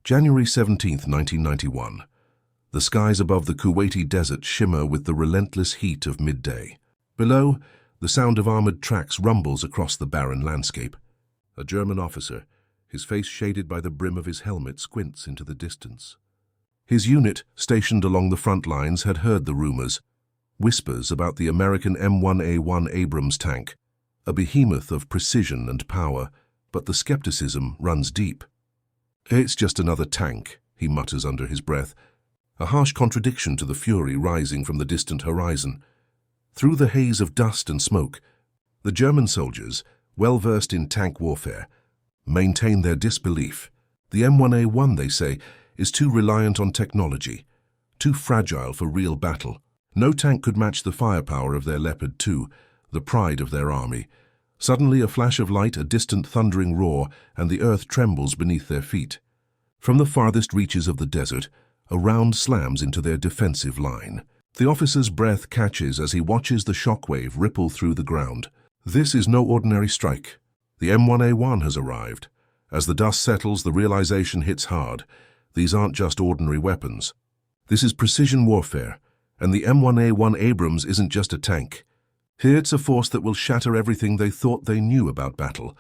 January 17, 1991. The skies above the Kuwaiti desert shimmer with the relentless heat of midday. Below, the sound of armored tracks rumbles across the barren landscape. A German officer, his face shaded by the brim of his helmet, squints into the distance. His unit, stationed along the front lines, had heard the rumors, whispers about the American M1A1 Abrams tank, a behemoth of precision and power, but the skepticism runs deep. "It's just another tank," he mutters under his breath, a harsh contradiction to the fury rising from the distant horizon. Through the haze of dust and smoke, the German soldiers, well versed in tank warfare, maintain their disbelief. The M1A1, they say, is too reliant on technology, too fragile for real battle. No tank could match the firepower of their Leopard 2, the pride of their army. Suddenly a flash of light, a distant thundering roar, and the earth trembles beneath their feet. From the farthest reaches of the desert, a round slams into their defensive line. The officer's breath catches as he watches the shockwave ripple through the ground. This is no ordinary strike. The M1A1 has arrived. As the dust settles, the realization hits hard. These aren't just ordinary weapons. This is precision warfare, and the M1A1 Abrams isn't just a tank. Here it's a force that will shatter everything they thought they knew about battle.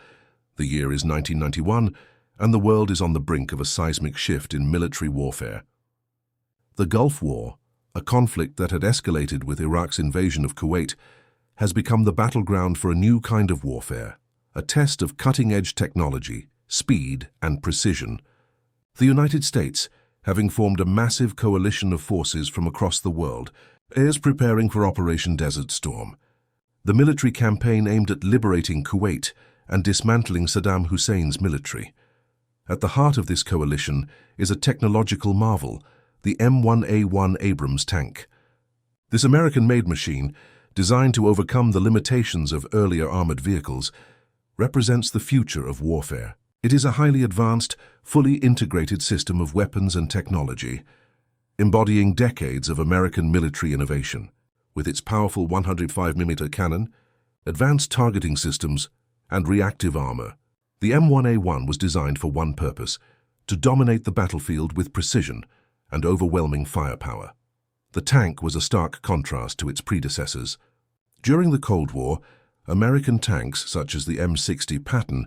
The year is 1991, and the world is on the brink of a seismic shift in military warfare. The Gulf War, a conflict that had escalated with Iraq's invasion of Kuwait, has become the battleground for a new kind of warfare, a test of cutting-edge technology, speed, and precision. The United States, having formed a massive coalition of forces from across the world, is preparing for Operation Desert Storm, the military campaign aimed at liberating Kuwait and dismantling Saddam Hussein's military. At the heart of this coalition is a technological marvel, the M1A1 Abrams tank. This American-made machine, designed to overcome the limitations of earlier armored vehicles, represents the future of warfare. It is a highly advanced, fully integrated system of weapons and technology, embodying decades of American military innovation. With its powerful 105mm cannon, advanced targeting systems, and reactive armor, the M1A1 was designed for one purpose: to dominate the battlefield with precision and overwhelming firepower. The tank was a stark contrast to its predecessors. During the Cold War, American tanks, such as the M60 Patton,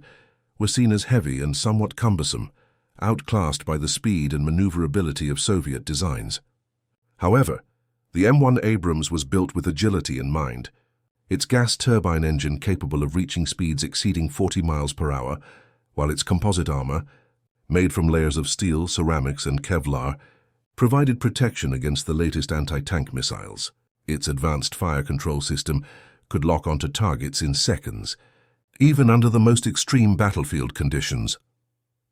were seen as heavy and somewhat cumbersome, outclassed by the speed and maneuverability of Soviet designs. However, the M1 Abrams was built with agility in mind. Its gas turbine engine, capable of reaching speeds exceeding 40 miles per hour, while its composite armor, made from layers of steel, ceramics, and Kevlar, provided protection against the latest anti-tank missiles. Its advanced fire control system could lock onto targets in seconds, even under the most extreme battlefield conditions.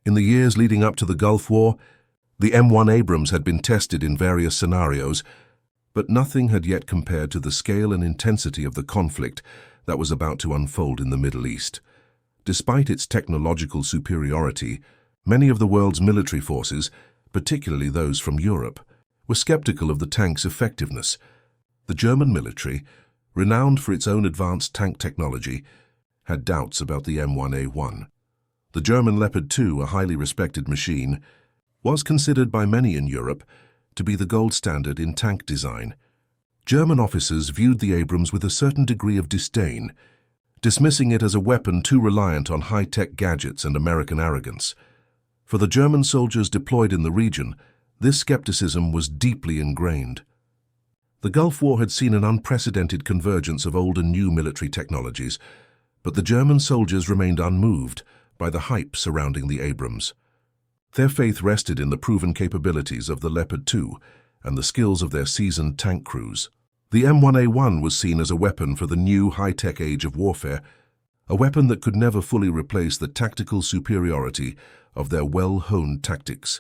In the years leading up to the Gulf War, the M1 Abrams had been tested in various scenarios, but nothing had yet compared to the scale and intensity of the conflict that was about to unfold in the Middle East. Despite its technological superiority, many of the world's military forces, particularly those from Europe, were skeptical of the tank's effectiveness. The German military, renowned for its own advanced tank technology, had doubts about the M1A1. The German Leopard 2, a highly respected machine, was considered by many in Europe to be the gold standard in tank design. German officers viewed the Abrams with a certain degree of disdain, dismissing it as a weapon too reliant on high-tech gadgets and American arrogance. For the German soldiers deployed in the region, this skepticism was deeply ingrained. The Gulf War had seen an unprecedented convergence of old and new military technologies, but the German soldiers remained unmoved by the hype surrounding the Abrams. Their faith rested in the proven capabilities of the Leopard 2 and the skills of their seasoned tank crews. The M1A1 was seen as a weapon for the new high-tech age of warfare, a weapon that could never fully replace the tactical superiority of their well-honed tactics.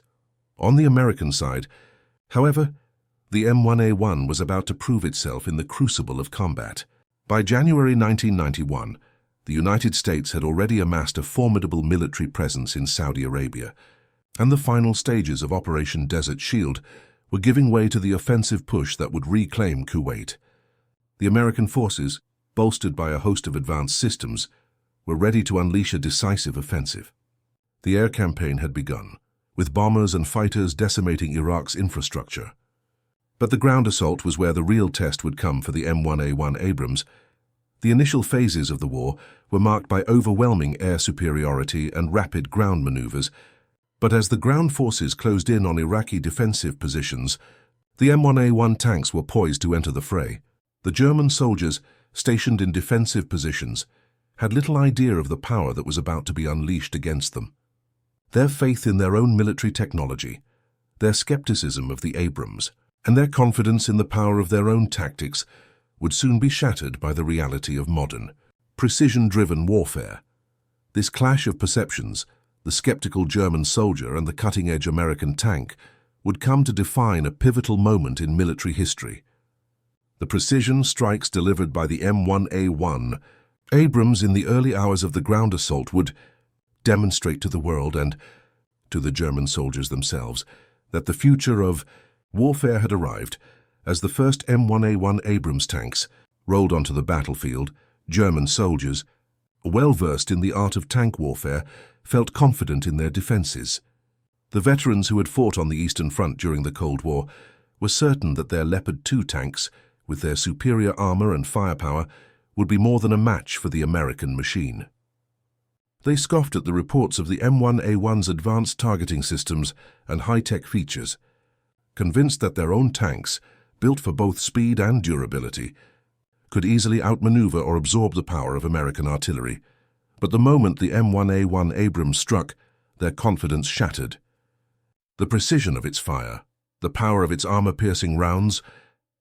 On the American side, however, the M1A1 was about to prove itself in the crucible of combat. By January 1991, the United States had already amassed a formidable military presence in Saudi Arabia, and the final stages of Operation Desert Shield were giving way to the offensive push that would reclaim Kuwait. The American forces, bolstered by a host of advanced systems, were ready to unleash a decisive offensive. The air campaign had begun, with bombers and fighters decimating Iraq's infrastructure. But the ground assault was where the real test would come for the M1A1 Abrams. The initial phases of the war were marked by overwhelming air superiority and rapid ground maneuvers, but as the ground forces closed in on Iraqi defensive positions, the M1A1 tanks were poised to enter the fray. The German soldiers, stationed in defensive positions, had little idea of the power that was about to be unleashed against them. Their faith in their own military technology, their skepticism of the Abrams, and their confidence in the power of their own tactics would soon be shattered by the reality of modern, precision-driven warfare. This clash of perceptions, the skeptical German soldier and the cutting-edge American tank, would come to define a pivotal moment in military history. The precision strikes delivered by the M1A1 Abrams in the early hours of the ground assault would demonstrate to the world and to the German soldiers themselves that the future of warfare had arrived. As the first M1A1 Abrams tanks rolled onto the battlefield, German soldiers, well-versed in the art of tank warfare, felt confident in their defenses. The veterans who had fought on the Eastern Front during the Cold War were certain that their Leopard 2 tanks, with their superior armor and firepower, would be more than a match for the American machine. They scoffed at the reports of the M1A1's advanced targeting systems and high-tech features, convinced that their own tanks, built for both speed and durability, could easily outmaneuver or absorb the power of American artillery. But the moment the M1A1 Abrams struck, their confidence shattered. The precision of its fire, the power of its armor-piercing rounds,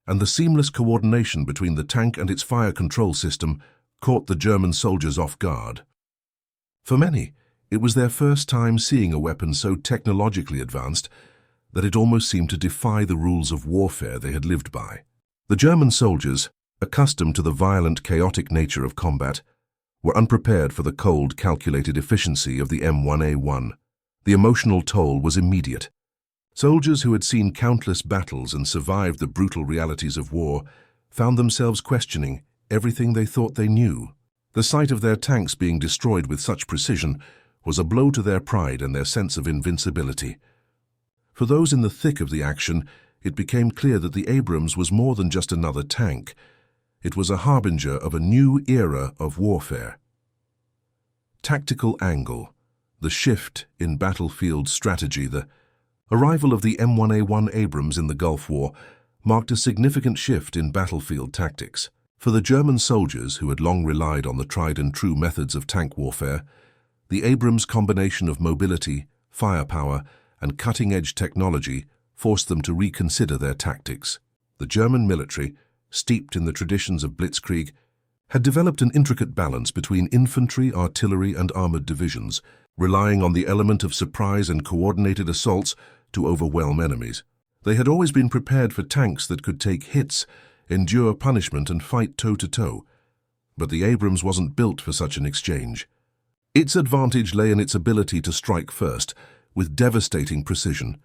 and the seamless coordination between the tank and its fire control system caught the German soldiers off guard. For many, it was their first time seeing a weapon so technologically advanced that it almost seemed to defy the rules of warfare they had lived by. The German soldiers, accustomed to the violent, chaotic nature of combat, were unprepared for the cold, calculated efficiency of the M1A1. The emotional toll was immediate. Soldiers who had seen countless battles and survived the brutal realities of war found themselves questioning everything they thought they knew. The sight of their tanks being destroyed with such precision was a blow to their pride and their sense of invincibility. For those in the thick of the action, it became clear that the Abrams was more than just another tank. It was a harbinger of a new era of warfare. Tactical angle, the shift in battlefield strategy, the arrival of the M1A1 Abrams in the Gulf War marked a significant shift in battlefield tactics. For the German soldiers who had long relied on the tried-and-true methods of tank warfare, the Abrams' combination of mobility, firepower, and cutting-edge technology forced them to reconsider their tactics. The German military, steeped in the traditions of blitzkrieg, had developed an intricate balance between infantry, artillery, and armored divisions, relying on the element of surprise and coordinated assaults to overwhelm enemies. They had always been prepared for tanks that could take hits, endure punishment, and fight toe-to-toe. But the Abrams wasn't built for such an exchange. Its advantage lay in its ability to strike first, with devastating precision.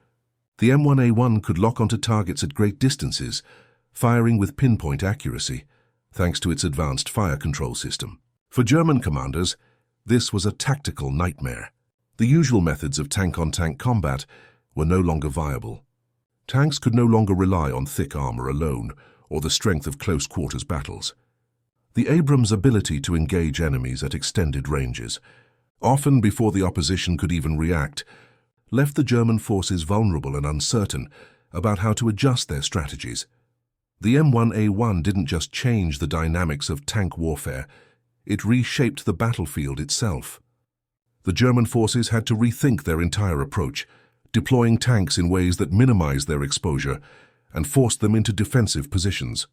The M1A1 could lock onto targets at great distances, firing with pinpoint accuracy, thanks to its advanced fire control system. For German commanders, this was a tactical nightmare. The usual methods of tank-on-tank combat were no longer viable. Tanks could no longer rely on thick armor alone or the strength of close-quarters battles. The Abrams' ability to engage enemies at extended ranges, often before the opposition could even react, left the German forces vulnerable and uncertain about how to adjust their strategies. The M1A1 didn't just change the dynamics of tank warfare, it reshaped the battlefield itself. The German forces had to rethink their entire approach, deploying tanks in ways that minimized their exposure and forced them into defensive positions.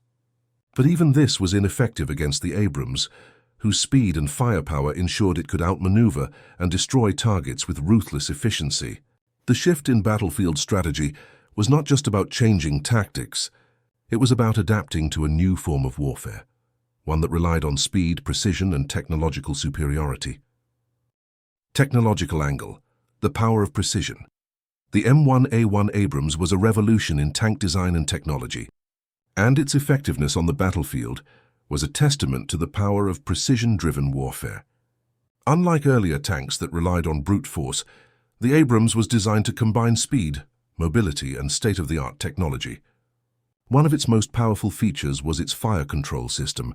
But even this was ineffective against the Abrams, whose speed and firepower ensured it could outmaneuver and destroy targets with ruthless efficiency. The shift in battlefield strategy was not just about changing tactics, it was about adapting to a new form of warfare, one that relied on speed, precision, and technological superiority. Technological angle, the power of precision. The M1A1 Abrams was a revolution in tank design and technology, and its effectiveness on the battlefield was a testament to the power of precision-driven warfare. Unlike earlier tanks that relied on brute force, The Abrams was designed to combine speed, mobility, and state-of-the-art technology. One of its most powerful features was its fire control system,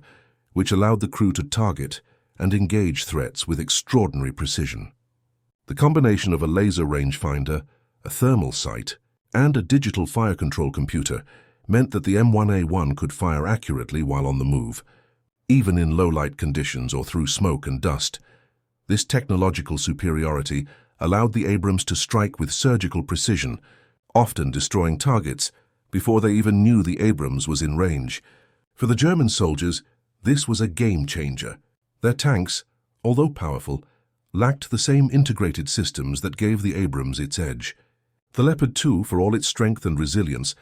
which allowed the crew to target and engage threats with extraordinary precision. The combination of a laser rangefinder, a thermal sight, and a digital fire control computer meant that the M1A1 could fire accurately while on the move, even in low-light conditions or through smoke and dust. This technological superiority allowed the Abrams to strike with surgical precision, often destroying targets before they even knew the Abrams was in range. For the German soldiers, this was a game-changer. Their tanks, although powerful, lacked the same integrated systems that gave the Abrams its edge. The Leopard 2, for all its strength and resilience,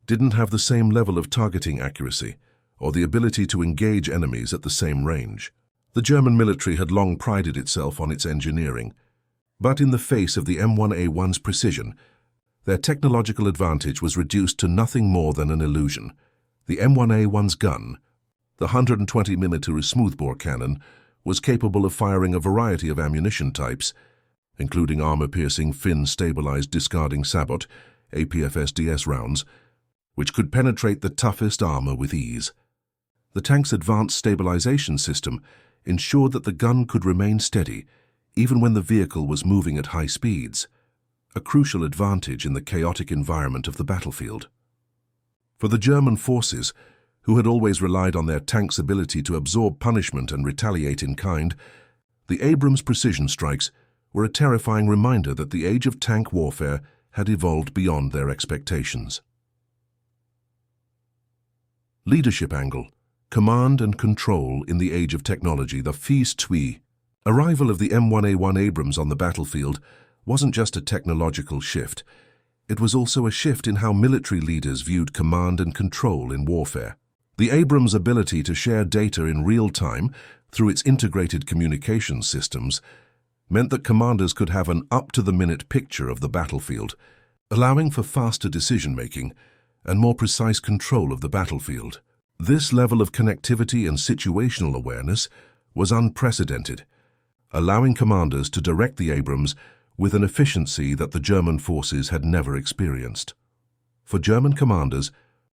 didn't have the same level of targeting accuracy or the ability to engage enemies at the same range. The German military had long prided itself on its engineering, but in the face of the M1A1's precision, their technological advantage was reduced to nothing more than an illusion. The M1A1's gun, the 120mm smoothbore cannon, was capable of firing a variety of ammunition types, including armor-piercing, fin-stabilized discarding sabot, APFSDS rounds, which could penetrate the toughest armor with ease. The tank's advanced stabilization system ensured that the gun could remain steady even when the vehicle was moving at high speeds, a crucial advantage in the chaotic environment of the battlefield. For the German forces, who had always relied on their tanks' ability to absorb punishment and retaliate in kind, the Abrams precision strikes were a terrifying reminder that the age of tank warfare had evolved beyond their expectations. Leadership angle, command and control in the age of technology, the Fils Tui. Arrival of the M1A1 Abrams on the battlefield wasn't just a technological shift, it was also a shift in how military leaders viewed command and control in warfare. The Abrams' ability to share data in real time through its integrated communication systems meant that commanders could have an up-to-the-minute picture of the battlefield, allowing for faster decision-making and more precise control of the battlefield. This level of connectivity and situational awareness was unprecedented, allowing commanders to direct the Abrams with an efficiency that the German forces had never experienced. For German commanders,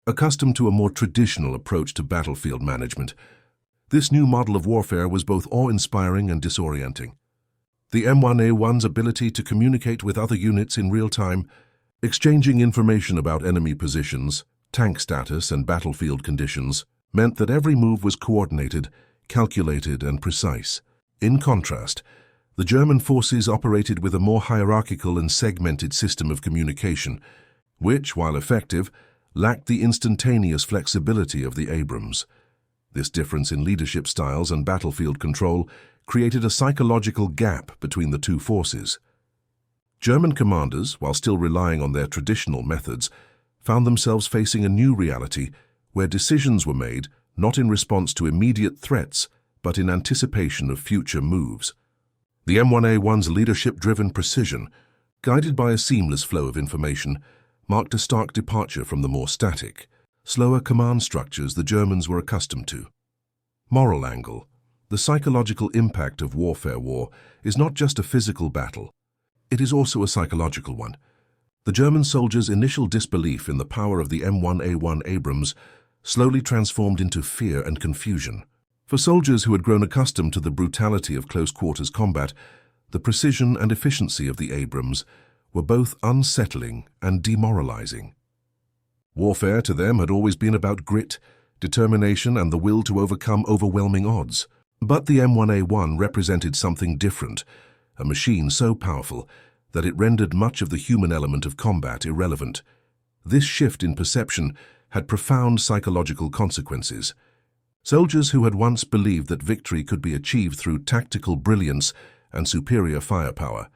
accustomed to a more traditional approach to battlefield management, this new model of warfare was both awe-inspiring and disorienting. The M1A1's ability to communicate with other units in real time, exchanging information about enemy positions, tank status, and battlefield conditions, meant that every move was coordinated, calculated, and precise. In contrast, the German forces operated with a more hierarchical and segmented system of communication, which, while effective, lacked the instantaneous flexibility of the Abrams. This difference in leadership styles and battlefield control created a psychological gap between the two forces. German commanders, while still relying on their traditional methods, found themselves facing a new reality where decisions were made not in response to immediate threats, but in anticipation of future moves. The M1A1's leadership-driven precision, guided by a seamless flow of information, marked a stark departure from the more static, slower command structures the Germans were accustomed to. Moral angle. The psychological impact of warfare war is not just a physical battle, it is also a psychological one. The German soldiers' initial disbelief in the power of the M1A1 Abrams slowly transformed into fear and confusion. For soldiers who had grown accustomed to the brutality of close-quarters combat, the precision and efficiency of the Abrams were both unsettling and demoralizing. Warfare to them had always been about grit, determination, and the will to overcome overwhelming odds. But the M1A1 represented something different, a machine so powerful that it rendered much of the human element of combat irrelevant. This shift in perception had profound psychological consequences. Soldiers who had once believed that victory could be achieved through tactical brilliance and superior firepower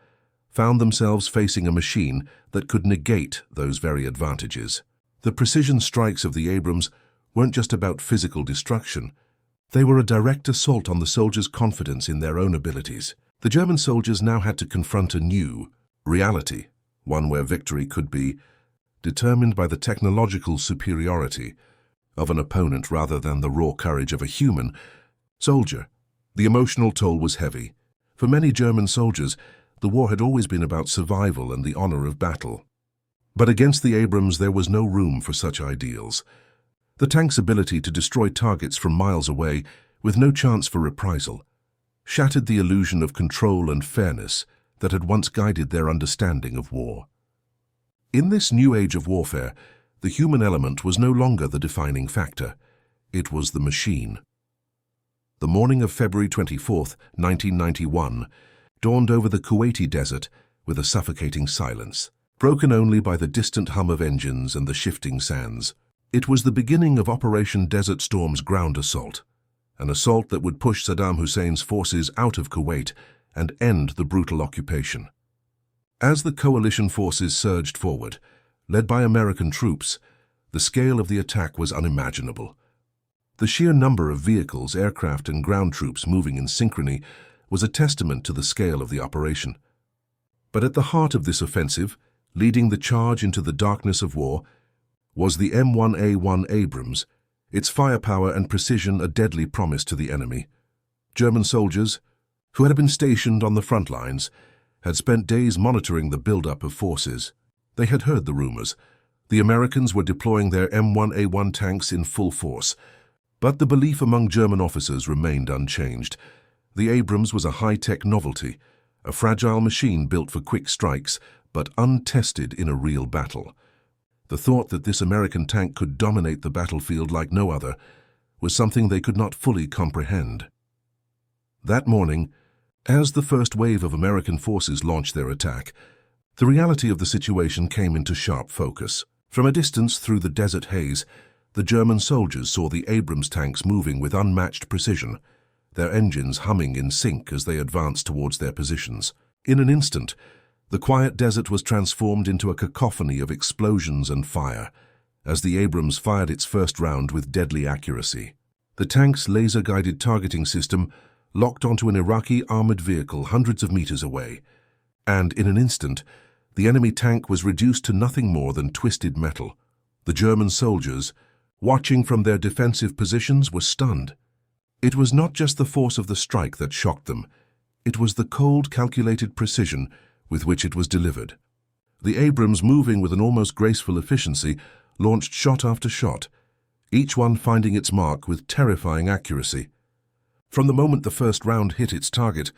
found themselves facing a machine that could negate those very advantages. The precision strikes of the Abrams weren't just about physical destruction. They were a direct assault on the soldiers' confidence in their own abilities. The German soldiers now had to confront a new reality, one where victory could be determined by the technological superiority of an opponent rather than the raw courage of a human soldier. The emotional toll was heavy. For many German soldiers, The war had always been about survival and the honor of battle. But against the Abrams there was no room for such ideals. The tank's ability to destroy targets from miles away, with no chance for reprisal, shattered the illusion of control and fairness that had once guided their understanding of war. In this new age of warfare, the human element was no longer the defining factor. It was the machine. The morning of February 24, 1991, dawned over the Kuwaiti desert with a suffocating silence, broken only by the distant hum of engines and the shifting sands. It was the beginning of Operation Desert Storm's ground assault, an assault that would push Saddam Hussein's forces out of Kuwait and end the brutal occupation. As the coalition forces surged forward, led by American troops, the scale of the attack was unimaginable. The sheer number of vehicles, aircraft, and ground troops moving in synchrony was a testament to the scale of the operation. But at the heart of this offensive, leading the charge into the darkness of war, was the M1A1 Abrams, its firepower and precision a deadly promise to the enemy. German soldiers, who had been stationed on the front lines, had spent days monitoring the buildup of forces. They had heard the rumors. The Americans were deploying their M1A1 tanks in full force, but the belief among German officers remained unchanged. The Abrams was a high-tech novelty, a fragile machine built for quick strikes, but untested in a real battle. The thought that this American tank could dominate the battlefield like no other was something they could not fully comprehend. That morning, as the first wave of American forces launched their attack, the reality of the situation came into sharp focus. From a distance through the desert haze, the German soldiers saw the Abrams tanks moving with unmatched precision, their engines humming in sync as they advanced towards their positions. In an instant, the quiet desert was transformed into a cacophony of explosions and fire, as the Abrams fired its first round with deadly accuracy. The tank's laser-guided targeting system locked onto an Iraqi armored vehicle hundreds of meters away, and in an instant, the enemy tank was reduced to nothing more than twisted metal. The German soldiers, watching from their defensive positions, were stunned. It was not just the force of the strike that shocked them. It was the cold, calculated precision with which it was delivered. The Abrams, moving with an almost graceful efficiency, launched shot after shot, each one finding its mark with terrifying accuracy. From the moment the first round hit its target,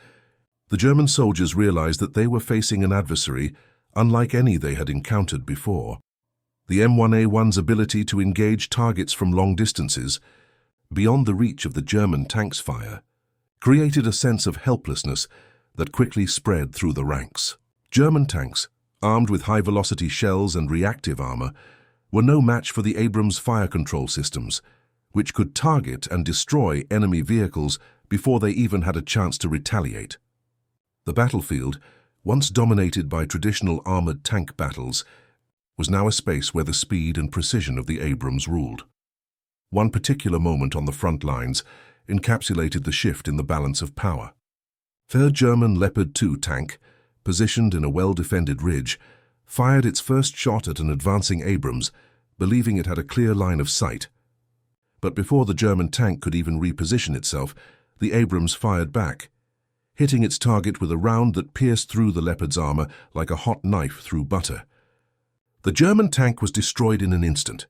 the German soldiers realized that they were facing an adversary unlike any they had encountered before. The M1A1's ability to engage targets from long distances, beyond the reach of the German tank's fire, created a sense of helplessness that quickly spread through the ranks. German tanks, armed with high-velocity shells and reactive armor, were no match for the Abrams fire control systems, which could target and destroy enemy vehicles before they even had a chance to retaliate. The battlefield, once dominated by traditional armored tank battles, was now a space where the speed and precision of the Abrams ruled. One particular moment on the front lines encapsulated the shift in the balance of power. The German Leopard 2 tank, positioned in a well-defended ridge, fired its first shot at an advancing Abrams, believing it had a clear line of sight. But before the German tank could even reposition itself, the Abrams fired back, hitting its target with a round that pierced through the Leopard's armor like a hot knife through butter. The German tank was destroyed in an instant.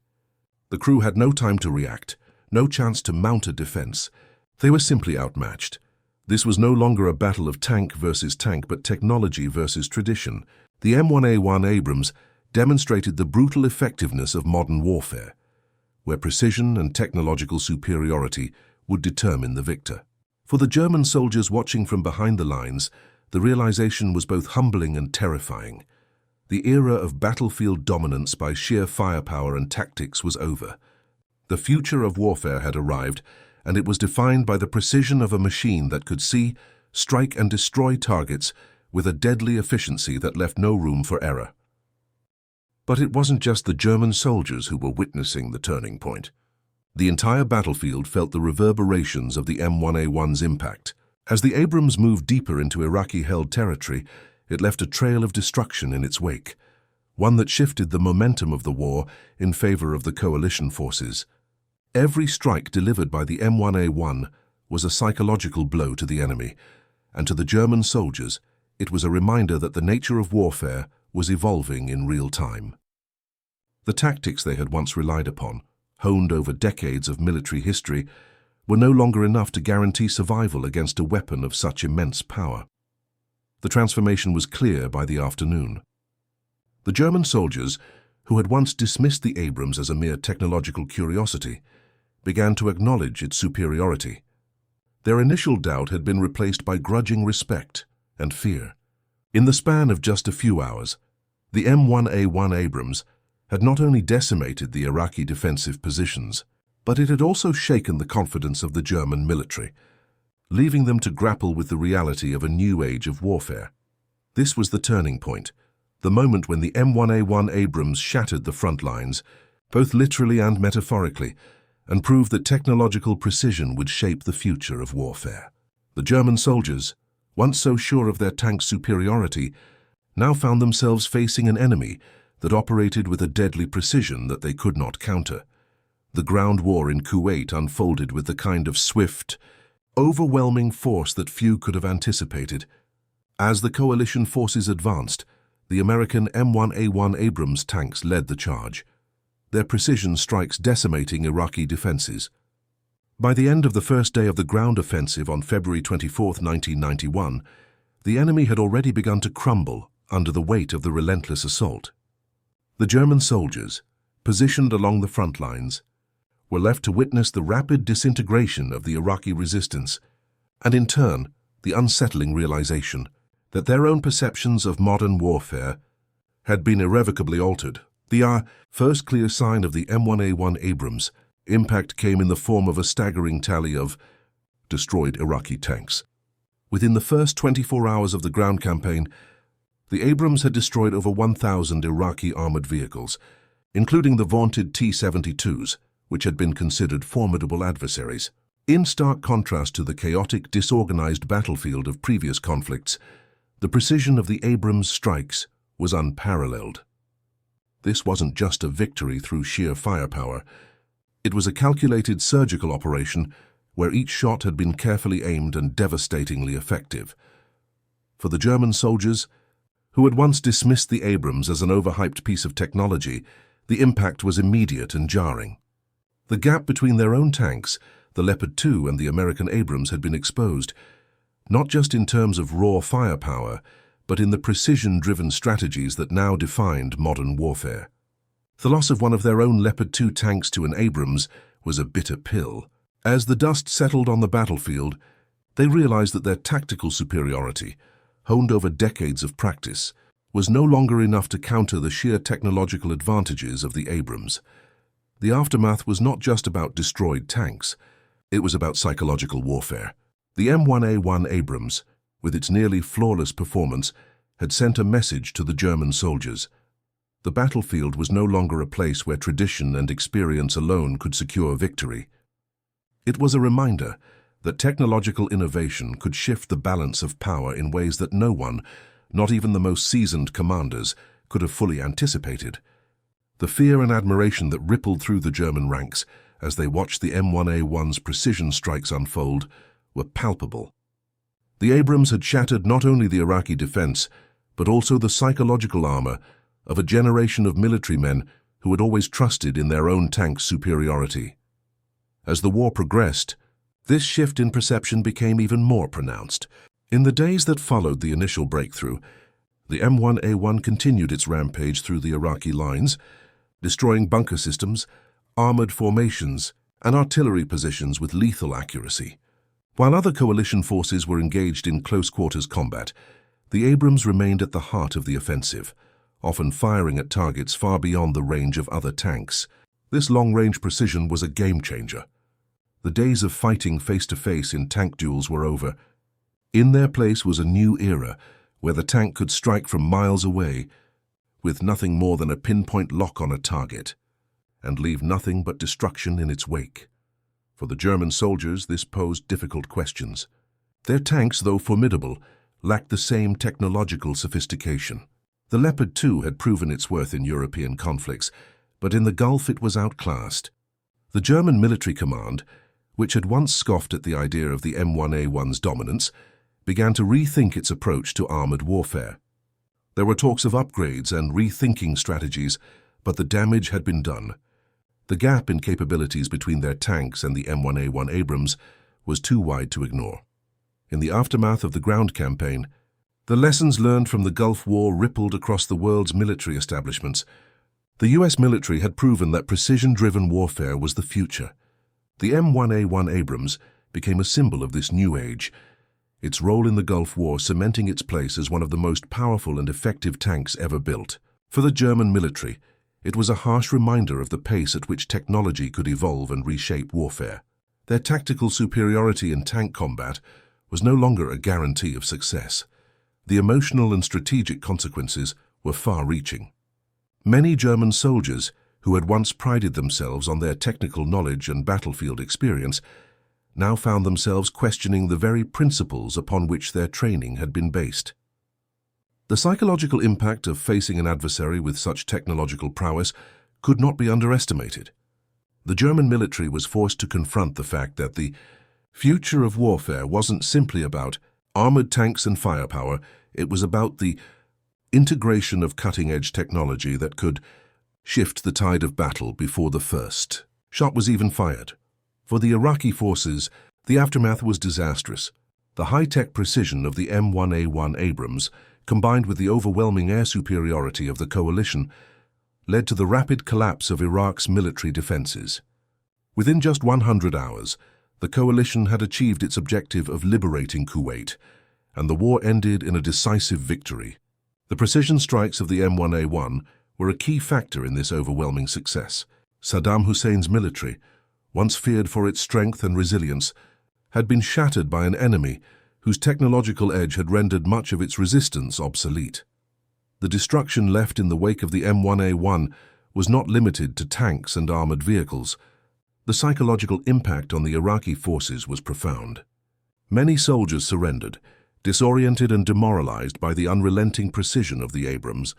The crew had no time to react, no chance to mount a defense. They were simply outmatched. This was no longer a battle of tank versus tank, but technology versus tradition. The M1A1 Abrams demonstrated the brutal effectiveness of modern warfare, where precision and technological superiority would determine the victor. For the German soldiers watching from behind the lines, the realization was both humbling and terrifying. The era of battlefield dominance by sheer firepower and tactics was over. The future of warfare had arrived, and it was defined by the precision of a machine that could see, strike, and destroy targets with a deadly efficiency that left no room for error. But it wasn't just the German soldiers who were witnessing the turning point. The entire battlefield felt the reverberations of the M1A1's impact. As the Abrams moved deeper into Iraqi-held territory, it left a trail of destruction in its wake, one that shifted the momentum of the war in favor of the coalition forces. Every strike delivered by the M1A1 was a psychological blow to the enemy, and to the German soldiers, it was a reminder that the nature of warfare was evolving in real time. The tactics they had once relied upon, honed over decades of military history, were no longer enough to guarantee survival against a weapon of such immense power. The transformation was clear by the afternoon. The German soldiers, who had once dismissed the Abrams as a mere technological curiosity, began to acknowledge its superiority. Their initial doubt had been replaced by grudging respect and fear. In the span of just a few hours, the M1A1 Abrams had not only decimated the Iraqi defensive positions, but it had also shaken the confidence of the German military, leaving them to grapple with the reality of a new age of warfare. This was the turning point, the moment when the M1A1 Abrams shattered the front lines, both literally and metaphorically, and proved that technological precision would shape the future of warfare. The German soldiers, once so sure of their tank's superiority, now found themselves facing an enemy that operated with a deadly precision that they could not counter. The ground war in Kuwait unfolded with the kind of swift, overwhelming force that few could have anticipated. As the coalition forces advanced, the American M1A1 Abrams tanks led the charge, their precision strikes decimating Iraqi defenses. By the end of the first day of the ground offensive on February 24, 1991, the enemy had already begun to crumble under the weight of the relentless assault. The German soldiers, positioned along the front lines, were left to witness the rapid disintegration of the Iraqi resistance, and in turn, the unsettling realization that their own perceptions of modern warfare had been irrevocably altered. The first clear sign of the M1A1 Abrams impact came in the form of a staggering tally of destroyed Iraqi tanks. Within the first 24 hours of the ground campaign, the Abrams had destroyed over 1,000 Iraqi armored vehicles, including the vaunted T-72s, which had been considered formidable adversaries. In stark contrast to the chaotic, disorganized battlefield of previous conflicts, the precision of the Abrams strikes was unparalleled. This wasn't just a victory through sheer firepower. It was a calculated surgical operation where each shot had been carefully aimed and devastatingly effective. For the German soldiers, who had once dismissed the Abrams as an overhyped piece of technology, the impact was immediate and jarring. The gap between their own tanks, the Leopard 2 and the American Abrams, had been exposed, not just in terms of raw firepower, but in the precision-driven strategies that now defined modern warfare. The loss of one of their own Leopard 2 tanks to an Abrams was a bitter pill. As the dust settled on the battlefield, they realized that their tactical superiority, honed over decades of practice, was no longer enough to counter the sheer technological advantages of the Abrams. The aftermath was not just about destroyed tanks, it was about psychological warfare. The M1A1 Abrams, with its nearly flawless performance, had sent a message to the German soldiers. The battlefield was no longer a place where tradition and experience alone could secure victory. It was a reminder that technological innovation could shift the balance of power in ways that no one, not even the most seasoned commanders, could have fully anticipated. The fear and admiration that rippled through the German ranks as they watched the M1A1's precision strikes unfold were palpable. The Abrams had shattered not only the Iraqi defense, but also the psychological armor of a generation of military men who had always trusted in their own tank's superiority. As the war progressed, this shift in perception became even more pronounced. In the days that followed the initial breakthrough, the M1A1 continued its rampage through the Iraqi lines, destroying bunker systems, armored formations, and artillery positions with lethal accuracy. While other coalition forces were engaged in close-quarters combat, the Abrams remained at the heart of the offensive, often firing at targets far beyond the range of other tanks. This long-range precision was a game-changer. The days of fighting face-to-face in tank duels were over. In their place was a new era where the tank could strike from miles away with nothing more than a pinpoint lock on a target and leave nothing but destruction in its wake. For the German soldiers, this posed difficult questions. Their tanks, though formidable, lacked the same technological sophistication. The Leopard 2 had proven its worth in European conflicts, but in the Gulf it was outclassed. The German military command, which had once scoffed at the idea of the M1A1's dominance, began to rethink its approach to armored warfare. There were talks of upgrades and rethinking strategies, but the damage had been done. The gap in capabilities between their tanks and the M1A1 Abrams was too wide to ignore. In the aftermath of the ground campaign, the lessons learned from the Gulf War rippled across the world's military establishments. The US military had proven that precision-driven warfare was the future. The M1A1 Abrams became a symbol of this new age, its role in the Gulf War cementing its place as one of the most powerful and effective tanks ever built. For the German military, it was a harsh reminder of the pace at which technology could evolve and reshape warfare. Their tactical superiority in tank combat was no longer a guarantee of success. The emotional and strategic consequences were far-reaching. Many German soldiers, who had once prided themselves on their technical knowledge and battlefield experience, now found themselves questioning the very principles upon which their training had been based. The psychological impact of facing an adversary with such technological prowess could not be underestimated. The German military was forced to confront the fact that the future of warfare wasn't simply about armored tanks and firepower, it was about the integration of cutting-edge technology that could shift the tide of battle before the first shot was even fired. For the Iraqi forces, the aftermath was disastrous. The high-tech precision of the M1A1 Abrams, combined with the overwhelming air superiority of the coalition, led to the rapid collapse of Iraq's military defenses. Within just 100 hours, the coalition had achieved its objective of liberating Kuwait, and the war ended in a decisive victory. The precision strikes of the M1A1 were a key factor in this overwhelming success. Saddam Hussein's military, once feared for its strength and resilience, had been shattered by an enemy whose technological edge had rendered much of its resistance obsolete. The destruction left in the wake of the M1A1 was not limited to tanks and armored vehicles. The psychological impact on the Iraqi forces was profound. Many soldiers surrendered, disoriented and demoralized by the unrelenting precision of the Abrams.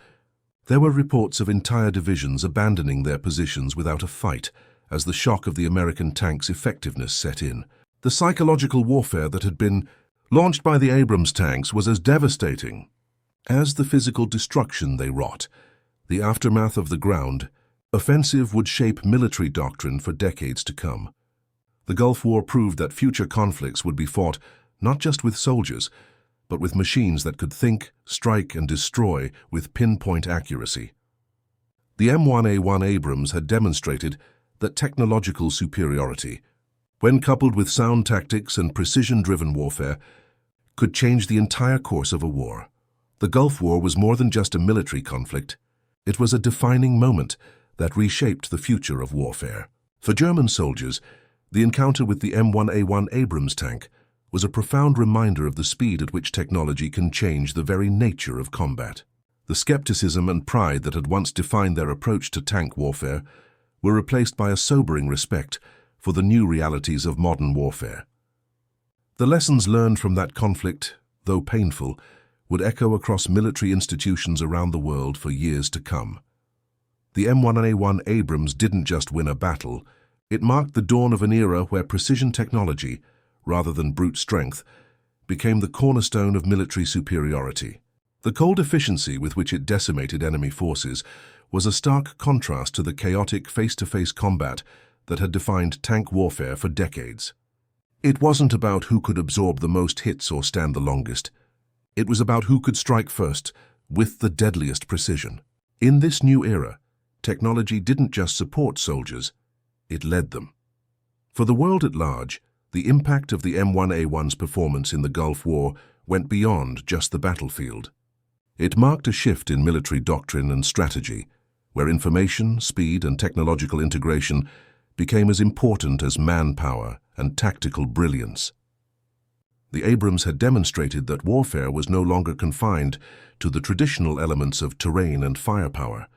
There were reports of entire divisions abandoning their positions without a fight as the shock of the American tanks' effectiveness set in. The psychological warfare that had been launched by the Abrams tanks was as devastating as the physical destruction they wrought. The aftermath of the ground offensive would shape military doctrine for decades to come. The Gulf War proved that future conflicts would be fought not just with soldiers, but with machines that could think, strike, and destroy with pinpoint accuracy. The M1A1 Abrams had demonstrated that technological superiority, when coupled with sound tactics and precision-driven warfare, could change the entire course of a war. The Gulf War was more than just a military conflict. It was a defining moment that reshaped the future of warfare. For German soldiers, the encounter with the M1A1 Abrams tank was a profound reminder of the speed at which technology can change the very nature of combat. The skepticism and pride that had once defined their approach to tank warfare were replaced by a sobering respect for the new realities of modern warfare. The lessons learned from that conflict, though painful, would echo across military institutions around the world for years to come. The M1A1 Abrams didn't just win a battle, it marked the dawn of an era where precision technology, rather than brute strength, became the cornerstone of military superiority. The cold efficiency with which it decimated enemy forces was a stark contrast to the chaotic face-to-face combat that had defined tank warfare for decades. It wasn't about who could absorb the most hits or stand the longest. It was about who could strike first, with the deadliest precision. In this new era, technology didn't just support soldiers, it led them. For the world at large, the impact of the M1A1's performance in the Gulf War went beyond just the battlefield. It marked a shift in military doctrine and strategy, where information, speed, and technological integration became as important as manpower and tactical brilliance. The Abrams had demonstrated that warfare was no longer confined to the traditional elements of terrain and firepower.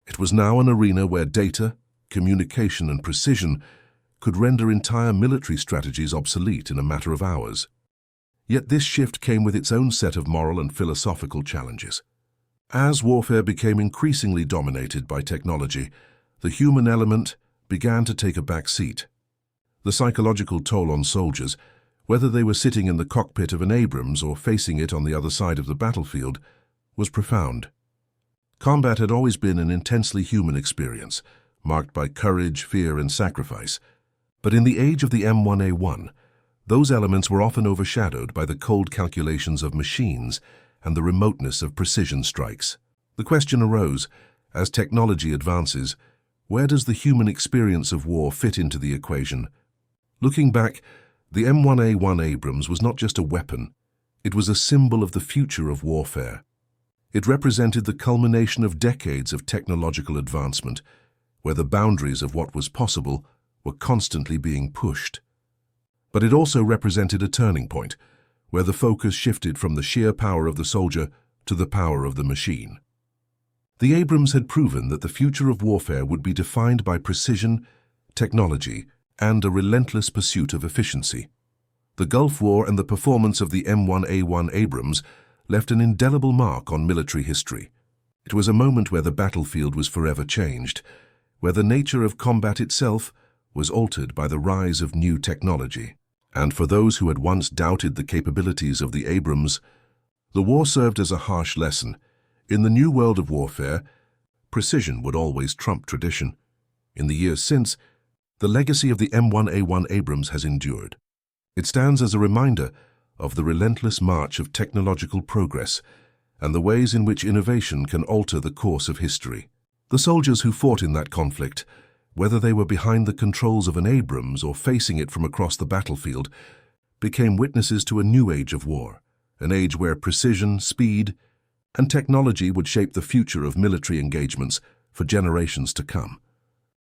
It was now an arena where data, communication, and precision could render entire military strategies obsolete in a matter of hours. Yet this shift came with its own set of moral and philosophical challenges. As warfare became increasingly dominated by technology, the human element began to take a back seat. The psychological toll on soldiers whether they were sitting in the cockpit of an Abrams or facing it on the other side of the battlefield, was profound. Combat had always been an intensely human experience, marked by courage, fear, and sacrifice. But in the age of the M1A1, those elements were often overshadowed by the cold calculations of machines and the remoteness of precision strikes. The question arose, as technology advances, where does the human experience of war fit into the equation? Looking back, the M1A1 Abrams was not just a weapon, it was a symbol of the future of warfare. It represented the culmination of decades of technological advancement, where the boundaries of what was possible were constantly being pushed. But it also represented a turning point, where the focus shifted from the sheer power of the soldier to the power of the machine. The Abrams had proven that the future of warfare would be defined by precision, technology, and a relentless pursuit of efficiency. The Gulf War and the performance of the M1A1 Abrams left an indelible mark on military history. It was a moment where the battlefield was forever changed, where the nature of combat itself was altered by the rise of new technology. And for those who had once doubted the capabilities of the Abrams, the war served as a harsh lesson. In the new world of warfare, precision would always trump tradition. In the years since, the legacy of the M1A1 Abrams has endured. It stands as a reminder of the relentless march of technological progress and the ways in which innovation can alter the course of history. The soldiers who fought in that conflict, whether they were behind the controls of an Abrams or facing it from across the battlefield, became witnesses to a new age of war, an age where precision, speed, and technology would shape the future of military engagements for generations to come.